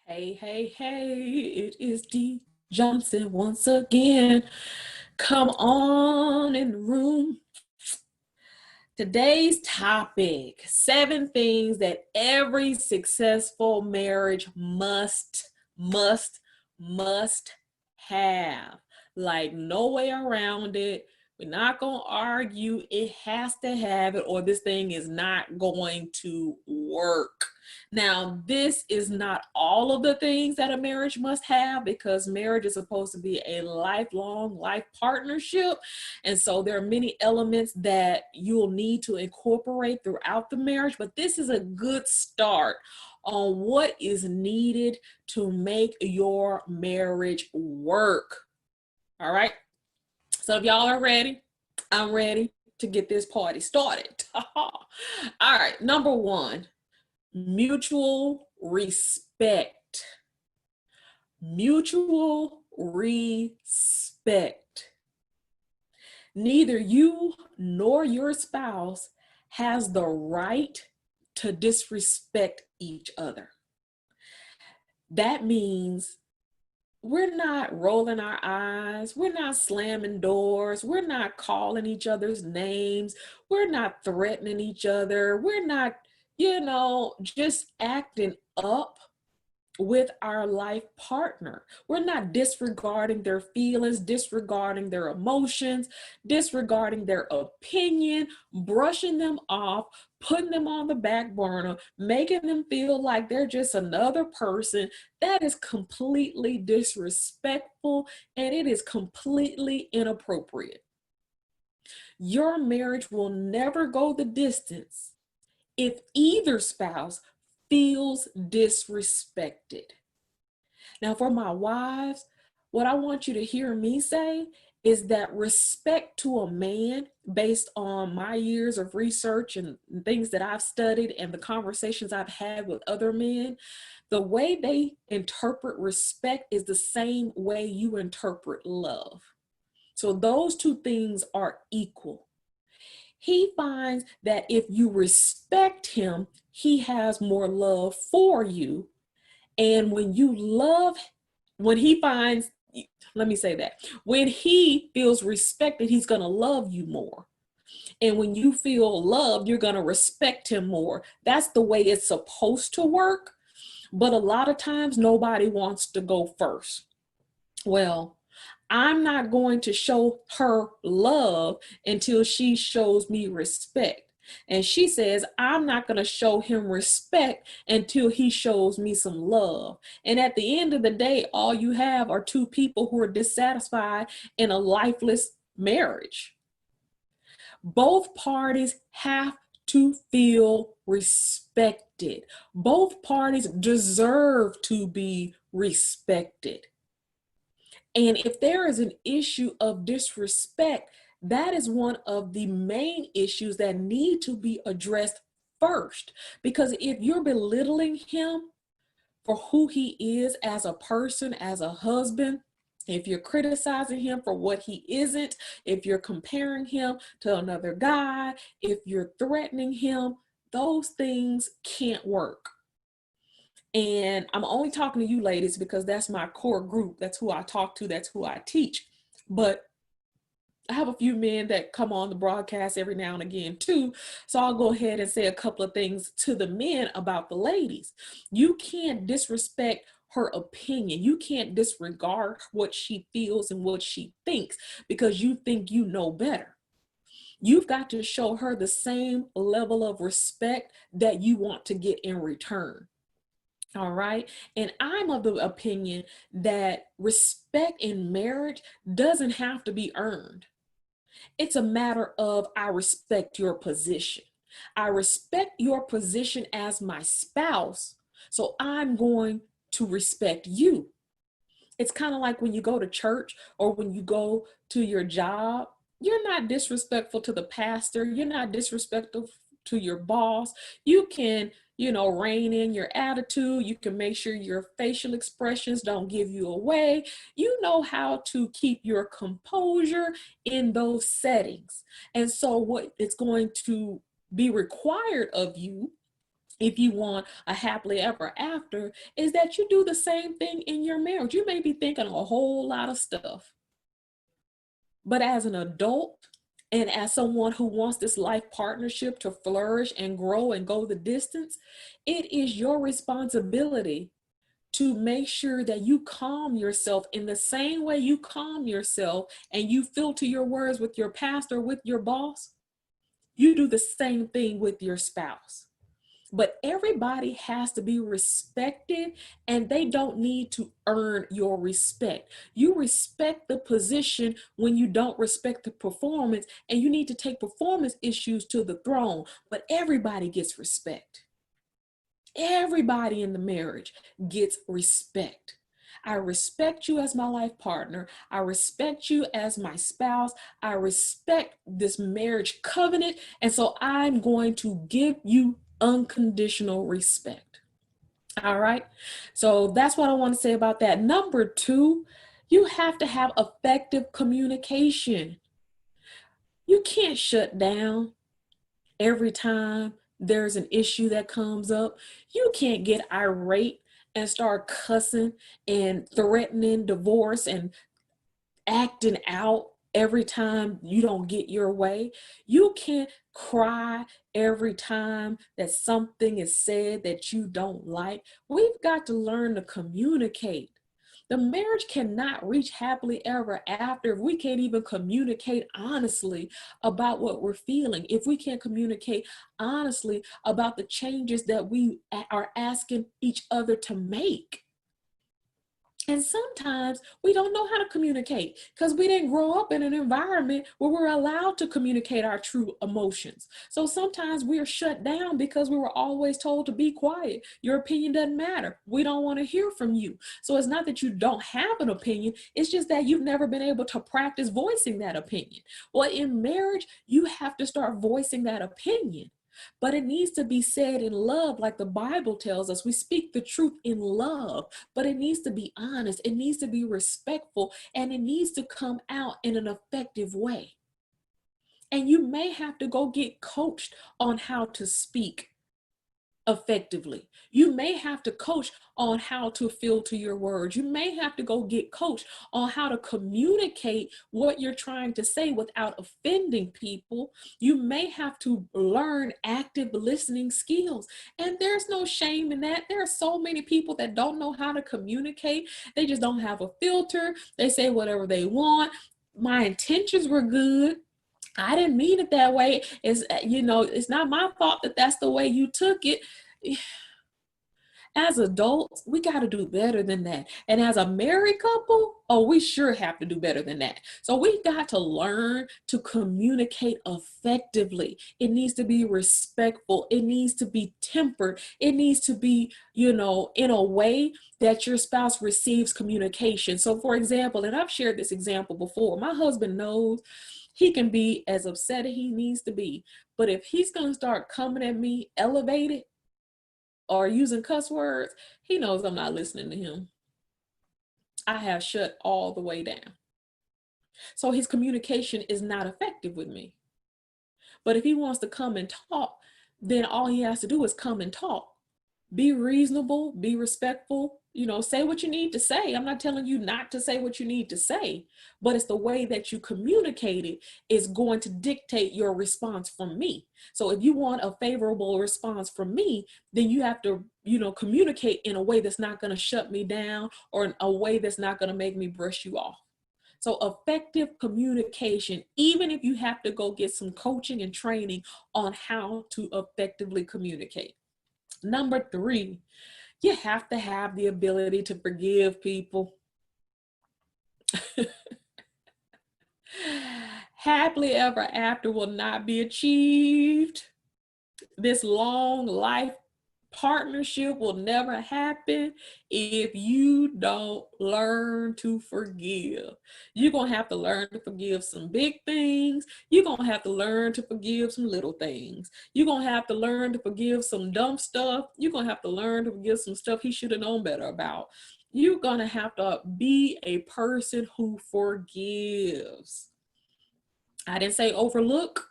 Hey, hey, hey, it is D Johnson once again. Come on in the room. Today's topic, 7 things that every successful marriage must have. Like no way around it. We're not going to argue. It has to have it or this thing is not going to work. Now, this is not all of the things that a marriage must have because marriage is supposed to be a lifelong life partnership. And so there are many elements that you'll need to incorporate throughout the marriage, but this is a good start on what is needed to make your marriage work. All right. So if y'all are ready, I'm ready to get this party started. All right. Number 1, mutual respect. Mutual respect. Neither you nor your spouse has the right to disrespect each other. That means we're not rolling our eyes. We're not slamming doors. We're not calling each other's names. We're not threatening each other. We're not, just acting up with our life partner. We're not disregarding their feelings, disregarding their emotions, disregarding their opinion, brushing them off, putting them on the back burner, making them feel like they're just another person. That is completely disrespectful and it is completely inappropriate. Your marriage will never go the distance if either spouse feels disrespected. Now, for my wives, what I want you to hear me say is that respect to a man, based on my years of research and things that I've studied and the conversations I've had with other men, the way they interpret respect is the same way you interpret love. So those two things are equal. He finds that if you respect him, he has more love for you. And when he finds, let me say that, when he feels respected, he's going to love you more. And when you feel loved, you're going to respect him more. That's the way it's supposed to work. But a lot of times nobody wants to go first. Well, I'm not going to show her love until she shows me respect. And she says, I'm not going to show him respect until he shows me some love. And at the end of the day, all you have are two people who are dissatisfied in a lifeless marriage. Both parties have to feel respected. Both parties deserve to be respected. And if there is an issue of disrespect, that is one of the main issues that need to be addressed first. Because if you're belittling him for who he is as a person, as a husband, if you're criticizing him for what he isn't, if you're comparing him to another guy, if you're threatening him, those things can't work. And I'm only talking to you ladies because that's my core group. That's who I talk to. That's who I teach. But I have a few men that come on the broadcast every now and again too. So I'll go ahead and say a couple of things to the men about the ladies. You can't disrespect her opinion. You can't disregard what she feels and what she thinks because you think you know better. You've got to show her the same level of respect that you want to get in return. All right. And I'm of the opinion that respect in marriage doesn't have to be earned. It's a matter of, I respect your position. I respect your position as my spouse. So I'm going to respect you. It's kind of like when you go to church or when you go to your job, you're not disrespectful to the pastor. You're not disrespectful to your boss. You can, rein in your attitude. You can make sure your facial expressions don't give you away. You know how to keep your composure in those settings. And so what it's going to be required of you if you want a happily ever after, is that you do the same thing in your marriage. You may be thinking a whole lot of stuff, but as an adult and as someone who wants this life partnership to flourish and grow and go the distance, it is your responsibility to make sure that you calm yourself in the same way you calm yourself and you filter your words with your pastor, with your boss. You do the same thing with your spouse. But everybody has to be respected, and they don't need to earn your respect. You respect the position when you don't respect the performance, and you need to take performance issues to the throne. But everybody gets respect. Everybody in the marriage gets respect. I respect you as my life partner. I respect you as my spouse. I respect this marriage covenant. And so I'm going to give you unconditional respect. All right. So that's what I want to say about that. Number two, you have to have effective communication. You can't shut down every time there's an issue that comes up. You can't get irate and start cussing and threatening divorce and acting out every time you don't get your way. You can't cry every time that something is said that you don't like. We've got to learn to communicate. The marriage cannot reach happily ever after if we can't even communicate honestly about what we're feeling, if we can't communicate honestly about the changes that we are asking each other to make. And sometimes we don't know how to communicate because we didn't grow up in an environment where we're allowed to communicate our true emotions. So sometimes we are shut down because we were always told to be quiet. Your opinion doesn't matter. We don't want to hear from you. So it's not that you don't have an opinion. It's just that you've never been able to practice voicing that opinion. Well, in marriage, you have to start voicing that opinion. But it needs to be said in love, like the Bible tells us. We speak the truth in love, but it needs to be honest. It needs to be respectful, and it needs to come out in an effective way. And you may have to go get coached on how to speak effectively. You may have to coach on how to filter your words. You may have to go get coached on how to communicate what you're trying to say without offending people. You may have to learn active listening skills. And there's no shame in that. There are so many people that don't know how to communicate. They just don't have a filter. They say whatever they want. My intentions were good. I didn't mean it that way. It's not my fault that that's the way you took it. As adults, we got to do better than that. And as a married couple, oh, we sure have to do better than that. So we got to learn to communicate effectively. It needs to be respectful. It needs to be tempered. It needs to be, in a way that your spouse receives communication. So for example, and I've shared this example before, my husband knows he can be as upset as he needs to be. But if he's going to start coming at me elevated, or using cuss words, he knows I'm not listening to him. I have shut all the way down. So his communication is not effective with me. But if he wants to come and talk, then all he has to do is come and talk. Be reasonable, be respectful, say what you need to say. I'm not telling you not to say what you need to say, but it's the way that you communicate it is going to dictate your response from me. So if you want a favorable response from me, then you have to, communicate in a way that's not going to shut me down or in a way that's not going to make me brush you off. So effective communication, even if you have to go get some coaching and training on how to effectively communicate. Number three, you have to have the ability to forgive people. Happily ever after will not be achieved. This long life partnership will never happen if you don't learn to forgive. You're going to have to learn to forgive some big things. You're going to have to learn to forgive some little things. You're going to have to learn to forgive some dumb stuff. You're going to have to learn to forgive some stuff he should have known better about. You're going to have to be a person who forgives. I didn't say overlook.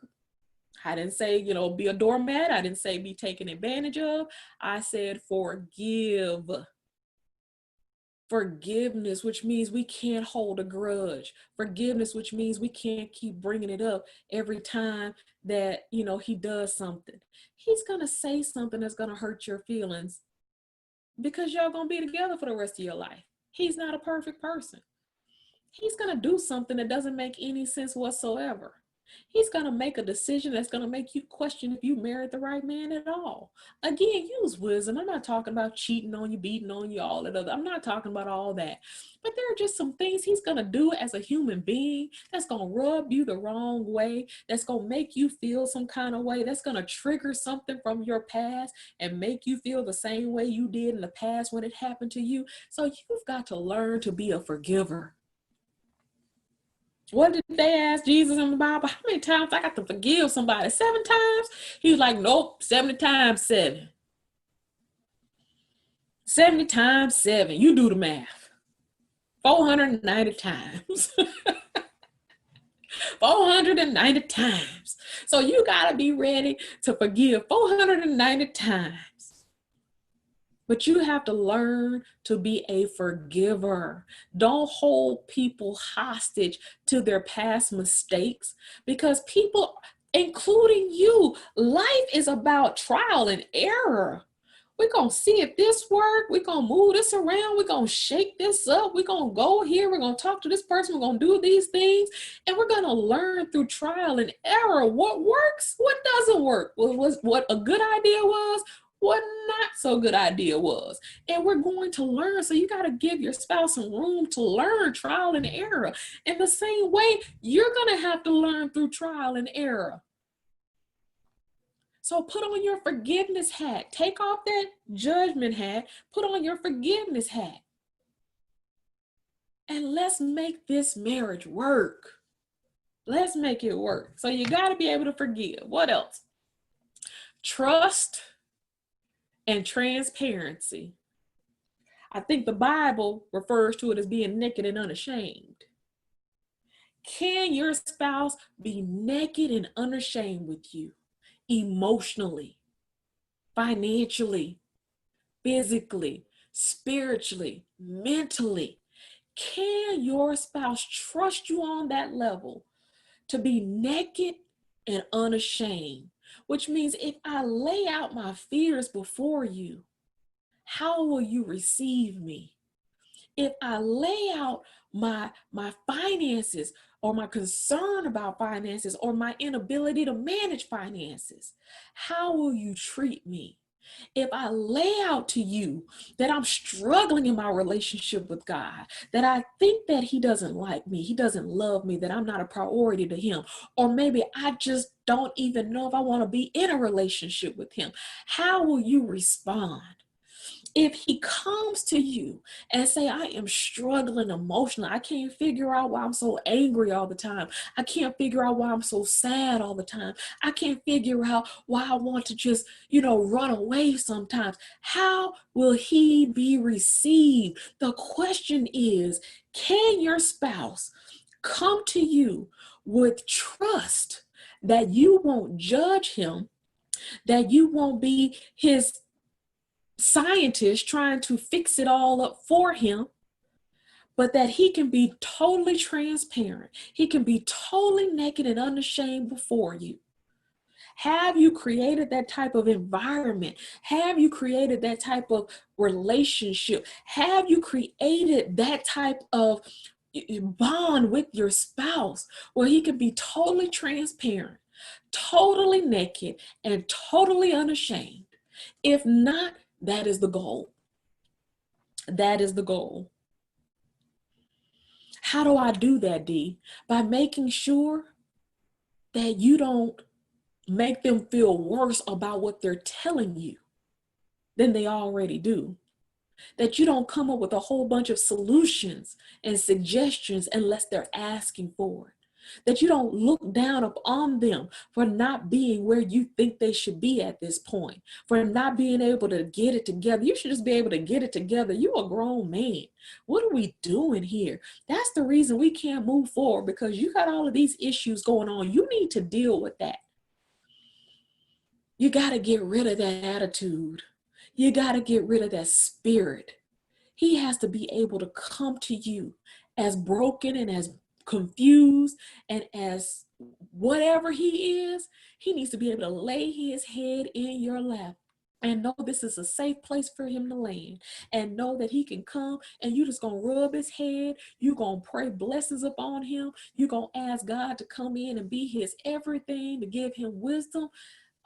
I didn't say, be a doormat. I didn't say be taken advantage of. I said forgive. Forgiveness, which means we can't hold a grudge. Forgiveness, which means we can't keep bringing it up every time that, he does something. He's going to say something that's going to hurt your feelings because y'all going to be together for the rest of your life. He's not a perfect person. He's going to do something that doesn't make any sense whatsoever. He's going to make a decision that's going to make you question if you married the right man at all. Again, use wisdom. I'm not talking about cheating on you, beating on you, all that other. I'm not talking about all that. But there are just some things he's going to do as a human being that's going to rub you the wrong way, that's going to make you feel some kind of way, that's going to trigger something from your past and make you feel the same way you did in the past when it happened to you. So you've got to learn to be a forgiver. What did they ask Jesus in the Bible? How many times I got to forgive somebody? 7 times? He was like, nope, 70 times 7. 70 times 7. You do the math. 490 times. 490 times. So you got to be ready to forgive 490 times. But you have to learn to be a forgiver. Don't hold people hostage to their past mistakes, because people, including you, life is about trial and error. We're going to see if this works. We're going to move this around. We're going to shake this up. We're going to go here. We're going to talk to this person. We're going to do these things. And we're going to learn through trial and error what works, what doesn't work, what a good idea was, what not so good idea was. And we're going to learn. So you got to give your spouse some room to learn trial and error. In the same way, you're going to have to learn through trial and error. So put on your forgiveness hat. Take off that judgment hat. Put on your forgiveness hat. And let's make this marriage work. Let's make it work. So you got to be able to forgive. What else? Trust and transparency. I think the Bible refers to it as being naked and unashamed. Can your spouse be naked and unashamed with you? Emotionally, financially, physically, spiritually, mentally. Can your spouse trust you on that level to be naked and unashamed? Which means if I lay out my fears before you, how will you receive me? If I lay out my finances, or my concern about finances, or my inability to manage finances, how will you treat me? If I lay out to you that I'm struggling in my relationship with God, that I think that he doesn't like me, he doesn't love me, that I'm not a priority to him, or maybe I just don't even know if I want to be in a relationship with him, how will you respond? If he comes to you and say, I am struggling emotionally, I can't figure out why I'm so angry all the time. I can't figure out why I'm so sad all the time. I can't figure out why I want to just, run away sometimes. How will he be received? The question is, can your spouse come to you with trust that you won't judge him, that you won't be his scientist trying to fix it all up for him, but that he can be totally transparent. He can be totally naked and unashamed before you. Have you created that type of environment? Have you created that type of relationship? Have you created that type of bond with your spouse where he can be totally transparent, totally naked, and totally unashamed? If not, that is the goal. That is the goal. How do I do that, D? By making sure that you don't make them feel worse about what they're telling you than they already do. That you don't come up with a whole bunch of solutions and suggestions unless they're asking for it. That you don't look down upon them for not being where you think they should be at this point, for not being able to get it together. You should just be able to get it together. You're a grown man. What are we doing here? That's the reason we can't move forward, because you got all of these issues going on. You need to deal with that. You got to get rid of that attitude. You got to get rid of that spirit. He has to be able to come to you as broken and as confused and as whatever he is. He needs to be able to lay his head in your lap and know this is a safe place for him to land, and know that he can come and you just gonna rub his head. You gonna pray blessings upon him. You gonna ask God to come in and be his everything, to give him wisdom,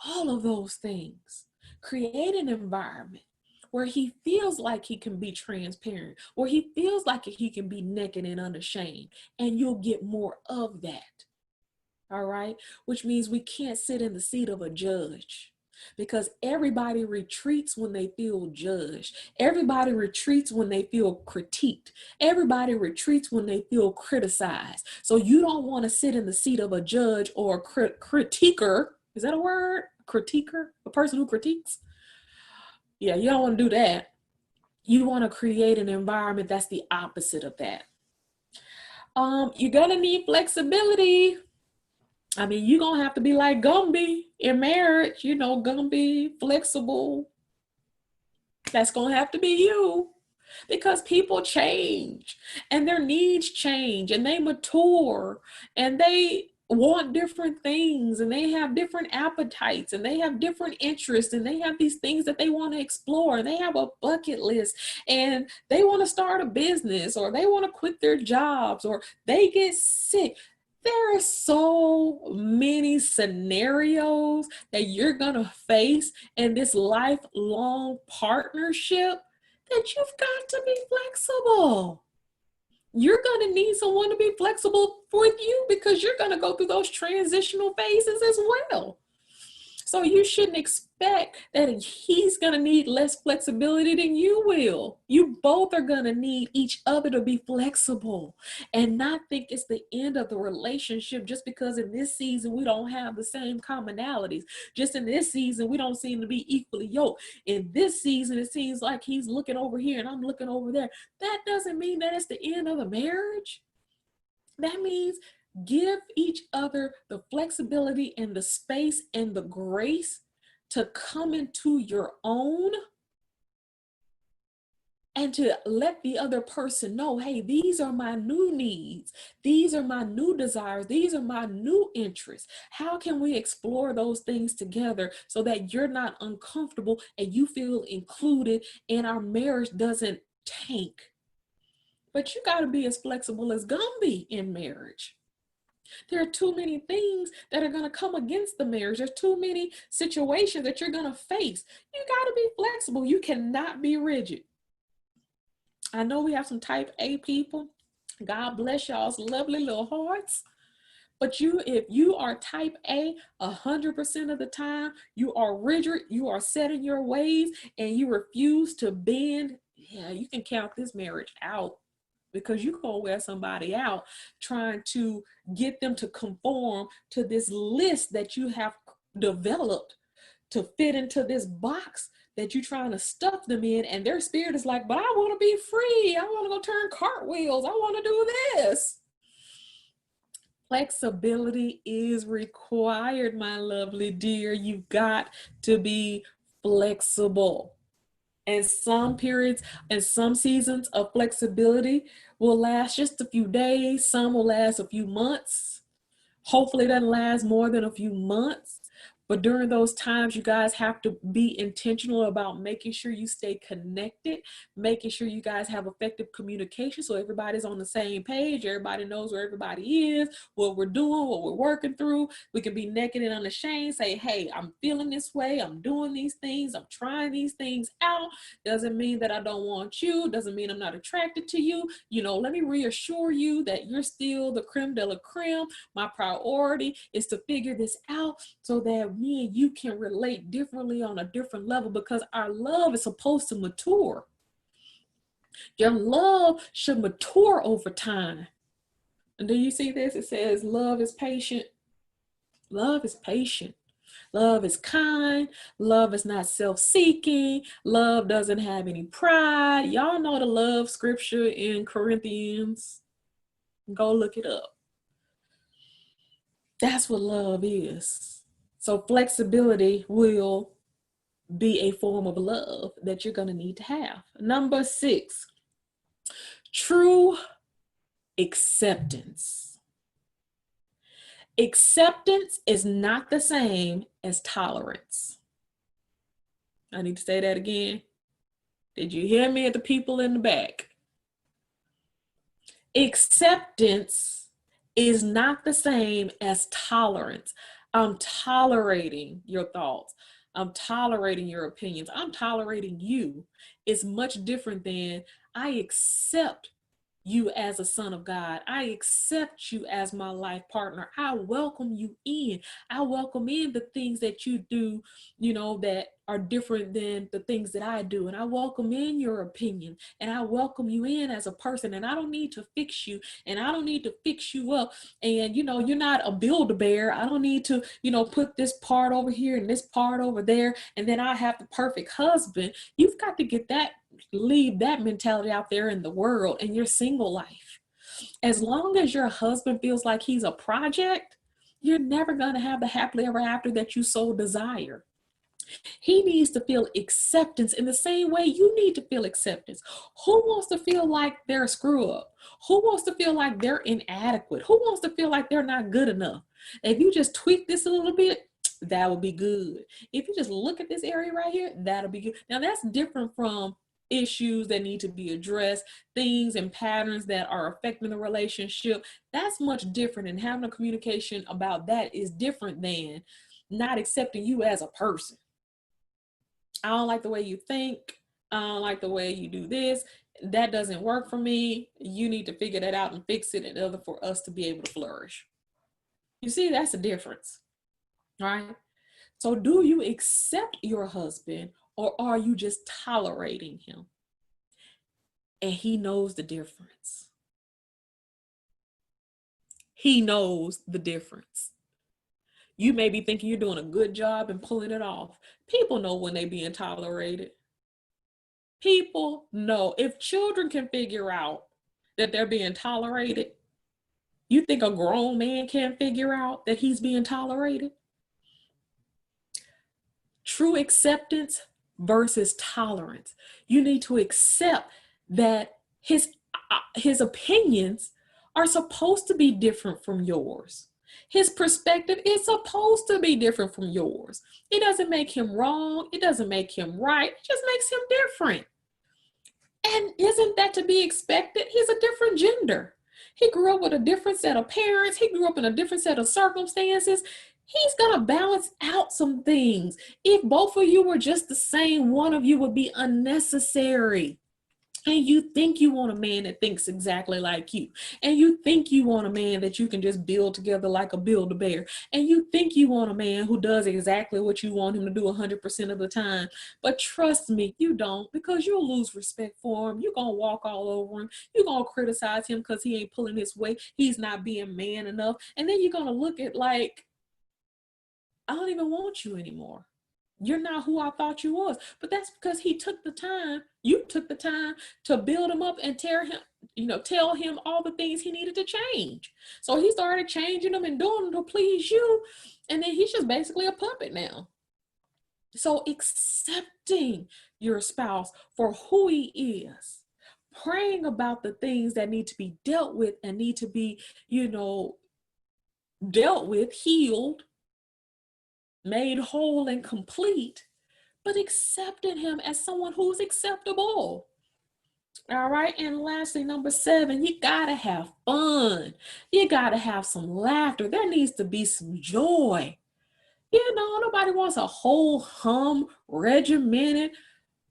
all of those things. Create an environment where he feels like he can be transparent, where he feels like he can be naked and unashamed, and you'll get more of that. All right, which means we can't sit in the seat of a judge, because everybody retreats when they feel judged. Everybody retreats when they feel critiqued. Everybody retreats when they feel criticized. So you don't want to sit in the seat of a judge or a critiquer. Is that a word? Critiquer? A person who critiques? Yeah, you don't want to do that. You want to create an environment that's the opposite of that. You're going to need flexibility. I mean, you're going to have to be like Gumby in marriage, Gumby, flexible. That's going to have to be you, because people change and their needs change and they mature and they want different things and they have different appetites and they have different interests and they have these things that they want to explore, and they have a bucket list and they want to start a business, or they want to quit their jobs, or they get sick. There are so many scenarios that you're going to face in this lifelong partnership that you've got to be flexible. You're going to need someone to be flexible with you, because you're going to go through those transitional phases as well. So you shouldn't expect that he's going to need less flexibility than you will. You both are going to need each other to be flexible, and not think it's the end of the relationship just because in this season we don't have the same commonalities. Just in this season, we don't seem to be equally yoked. In this season, it seems like he's looking over here and I'm looking over there. That doesn't mean that it's the end of the marriage. That means give each other the flexibility and the space and the grace to come into your own, and to let the other person know, hey, these are my new needs. These are my new desires. These are my new interests. How can we explore those things together so that you're not uncomfortable and you feel included and our marriage doesn't tank? But you got to be as flexible as Gumby in marriage. There are too many things that are going to come against the marriage. There's too many situations that you're going to face. You got to be flexible. You cannot be rigid. I know we have some type A people. God bless y'all's lovely little hearts. But if you are type A, 100% of the time, you are rigid, you are set in your ways, and you refuse to bend. Yeah, you can count this marriage out, because you're going to wear somebody out trying to get them to conform to this list that you have developed to fit into this box that you're trying to stuff them in. And their spirit is like, but I want to be free. I want to go turn cartwheels. I want to do this. Flexibility is required, my lovely dear. You've got to be flexible. And some periods and some seasons of flexibility will last just a few days. Some will last a few months. Hopefully it doesn't last more than a few months. But during those times, you guys have to be intentional about making sure you stay connected, making sure you guys have effective communication so everybody's on the same page, everybody knows where everybody is, what we're doing, what we're working through. We can be naked and unashamed, say, hey, I'm feeling this way, I'm doing these things, I'm trying these things out. Doesn't mean that I don't want you, doesn't mean I'm not attracted to you. Let me reassure you that you're still the creme de la creme. My priority is to figure this out so that me and you can relate differently on a different level, because our love is supposed to mature. Your love should mature over time. And do you see this? It says love is patient. Love is patient. Love is kind. Love is not self-seeking. Love doesn't have any pride. Y'all know the love scripture in Corinthians. Go look it up. That's what love is. So flexibility will be a form of love that you're going to need to have. Number 6, true acceptance. Acceptance is not the same as tolerance. I need to say that again. Did you hear me, at the people in the back? Acceptance is not the same as tolerance. I'm tolerating your thoughts. I'm tolerating your opinions. I'm tolerating you. It's much different than I accept you as a son of God. I accept you as my life partner. I welcome you in. I welcome in the things that you do, that are different than the things that I do. And I welcome in your opinion, and I welcome you in as a person. And I don't need to fix you, and I don't need to fix you up. And, you're not a Build-A-Bear. I don't need to, put this part over here and this part over there, and then I have the perfect husband. You've got to leave that mentality out there in the world in your single life. As long as your husband feels like he's a project, you're never going to have the happily ever after that you so desire. He needs to feel acceptance in the same way you need to feel acceptance. Who wants to feel like they're a screw up? Who wants to feel like they're inadequate? Who wants to feel like they're not good enough? If you just tweak this a little bit, that would be good. If you just look at this area right here, that'll be good. Now that's different from issues that need to be addressed, things and patterns that are affecting the relationship. That's much different, and having a communication about that is different than not accepting you as a person. I don't like the way you think. I don't like the way you do this. That doesn't work for me. You need to figure that out and fix it in order for us to be able to flourish. You see, that's the difference, right? So do you accept your husband, or are you just tolerating him? And he knows the difference. He knows the difference. You may be thinking you're doing a good job and pulling it off. People know when they're being tolerated. People know. If children can figure out that they're being tolerated, you think a grown man can't figure out that he's being tolerated? True acceptance versus tolerance. You need to accept that his opinions are supposed to be different from yours. His perspective is supposed to be different from yours. It doesn't make him wrong. It doesn't make him right. It just makes him different. And isn't that to be expected? He's a different gender. He grew up with a different set of parents. He grew up in a different set of circumstances. He's going to balance out some things. If both of you were just the same, one of you would be unnecessary. And you think you want a man that thinks exactly like you. And you think you want a man that you can just build together like a Build-A-Bear. And you think you want a man who does exactly what you want him to do 100% of the time. But trust me, you don't, because you'll lose respect for him. You're going to walk all over him. You're going to criticize him because he ain't pulling his weight. He's not being man enough. And then you're going to look at like, I don't even want you anymore. You're not who I thought you was. But that's because you took the time to build him up and tell him all the things he needed to change. So he started changing them and doing them to please you. And then he's just basically a puppet now. So accepting your spouse for who he is, praying about the things that need to be dealt with and need to be, dealt with, healed, made whole and complete, but accepting him as someone who's acceptable. All right. And lastly, number 7, you gotta have fun. You gotta have some laughter. There needs to be some joy. Nobody wants a whole regimented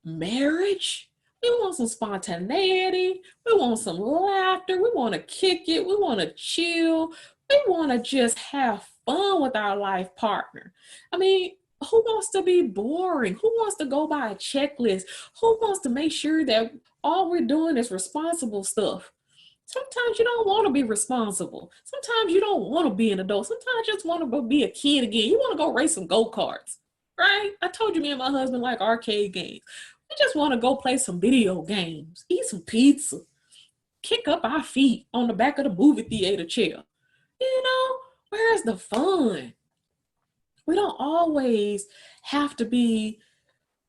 marriage. We want some spontaneity. We want some laughter. We want to kick it. We want to chill. We want to just have fun with our life partner. I mean, who wants to be boring? Who wants to go by a checklist? Who wants to make sure that all we're doing is responsible stuff? Sometimes you don't want to be responsible. Sometimes you don't want to be an adult. Sometimes you just want to be a kid again. You want to go race some go-karts, right? I told you me and my husband like arcade games. We just want to go play some video games, eat some pizza, kick up our feet on the back of the movie theater chair. Where's the fun? We don't always have to be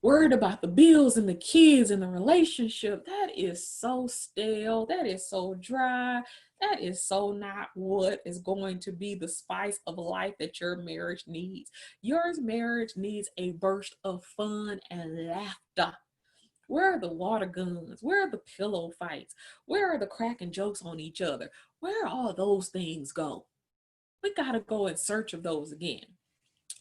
worried about the bills and the kids and the relationship. That is so stale. That is so dry. That is so not what is going to be the spice of life that your marriage needs. Your marriage needs a burst of fun and laughter. Where are the water guns? Where are the pillow fights? Where are the cracking jokes on each other? Where all those things go? We got to go in search of those again.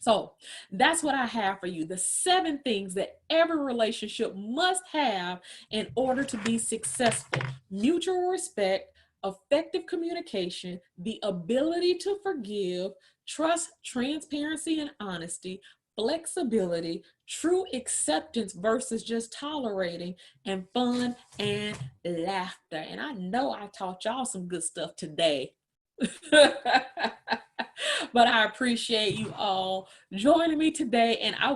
So that's what I have for you. The 7 things that every relationship must have in order to be successful: mutual respect, effective communication, the ability to forgive, trust, transparency, and honesty, flexibility, true acceptance versus just tolerating, and fun and laughter. And I know I taught y'all some good stuff today. But I appreciate you all joining me today, and I